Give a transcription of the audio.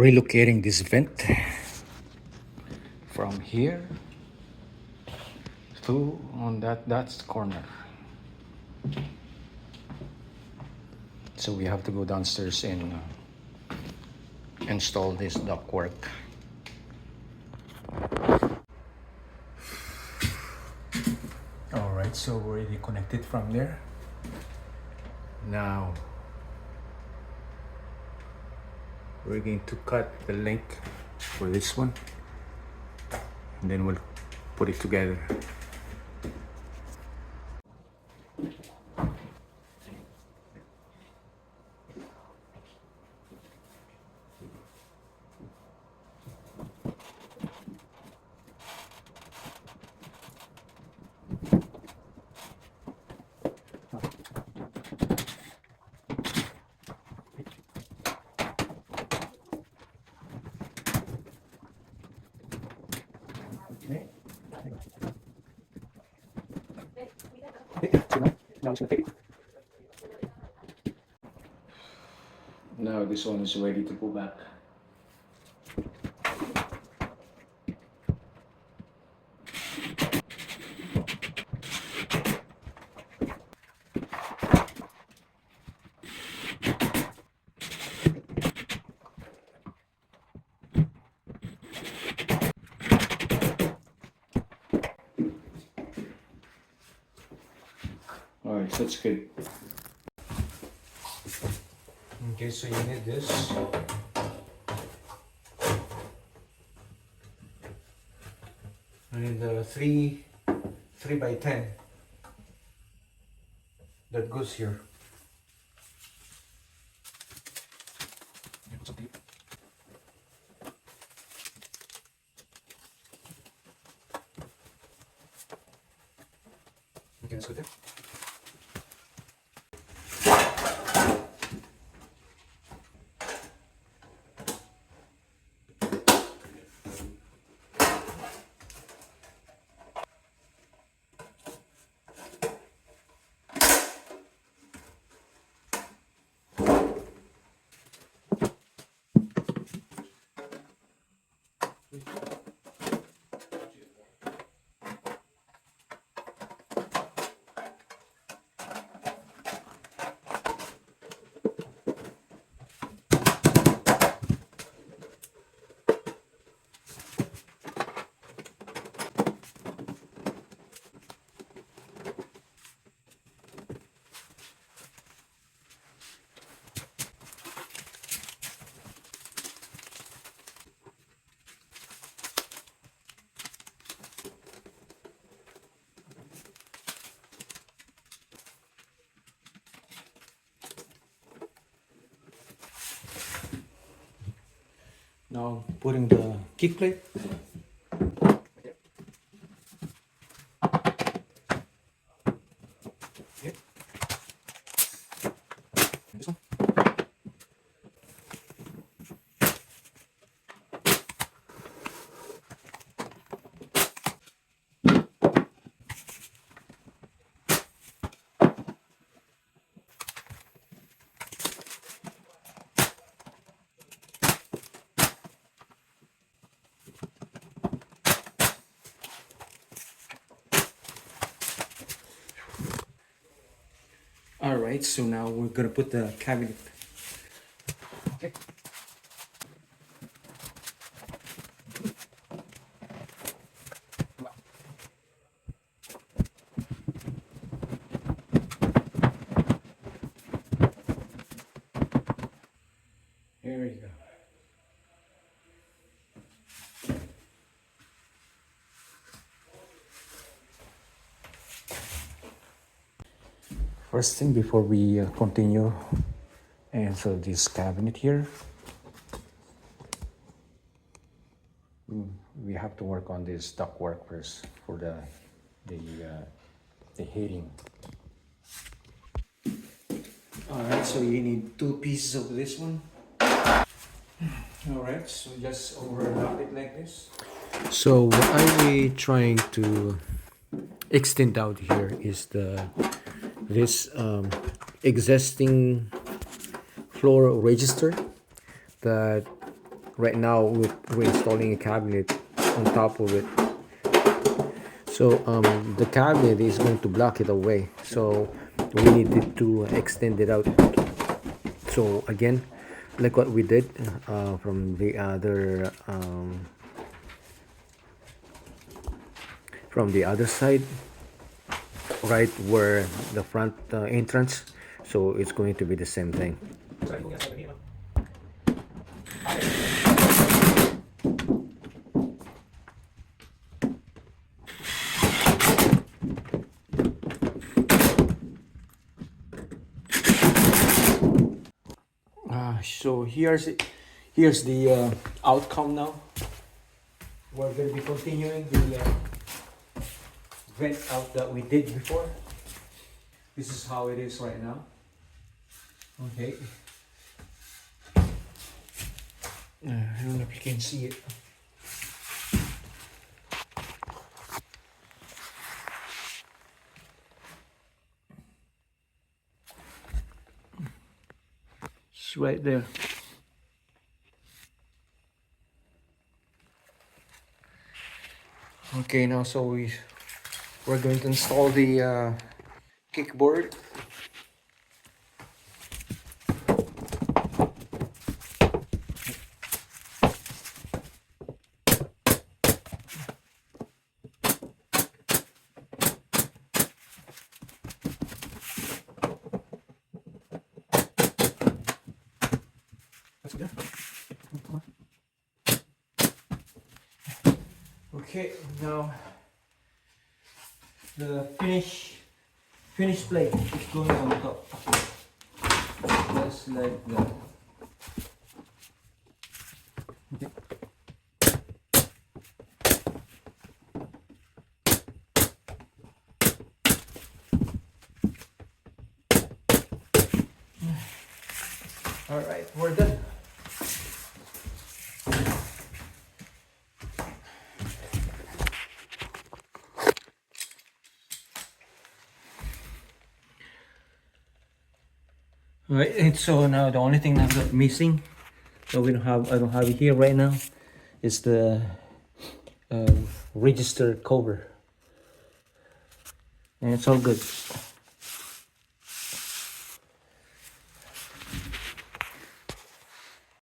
relocating this vent from here to on that's the corner. So we have to go downstairs and install this ductwork. All right, so we're already connected from there. Now we're going to cut the link for this one, and then we'll put it together. Now this one is ready to go back. Alright, so that's good. Okay, so you need this. And the 3 by 10 that goes here. Okay, let's go there. Now putting the kick plate. Okay. This one. All right, so now we're gonna put the cabinet. Okay. Here we go. First thing before we continue, and so this cabinet here, we have to work on this ductwork first for the heating. All right, so you need 2 pieces of this one. All right, so just overlap it like this. So what I'm trying to extend out here is this existing floor register that right now we're installing a cabinet on top of it. So the cabinet is going to block it away, so we needed to extend it out. So again, like what we did from the other side, right where the front entrance, so it's going to be the same thing. So here's the outcome now. We're going to be continuing the vent out that we did before. This is how it is right now. Okay. I don't know if you can see it. It's right there. Okay, now so we're going to install the kickboard. Okay, now the finish plate is going on top, just like that. Okay. All right, we're done. Right, and so now the only thing I've got missing, so I don't have it here right now, is the register cover, and it's all good.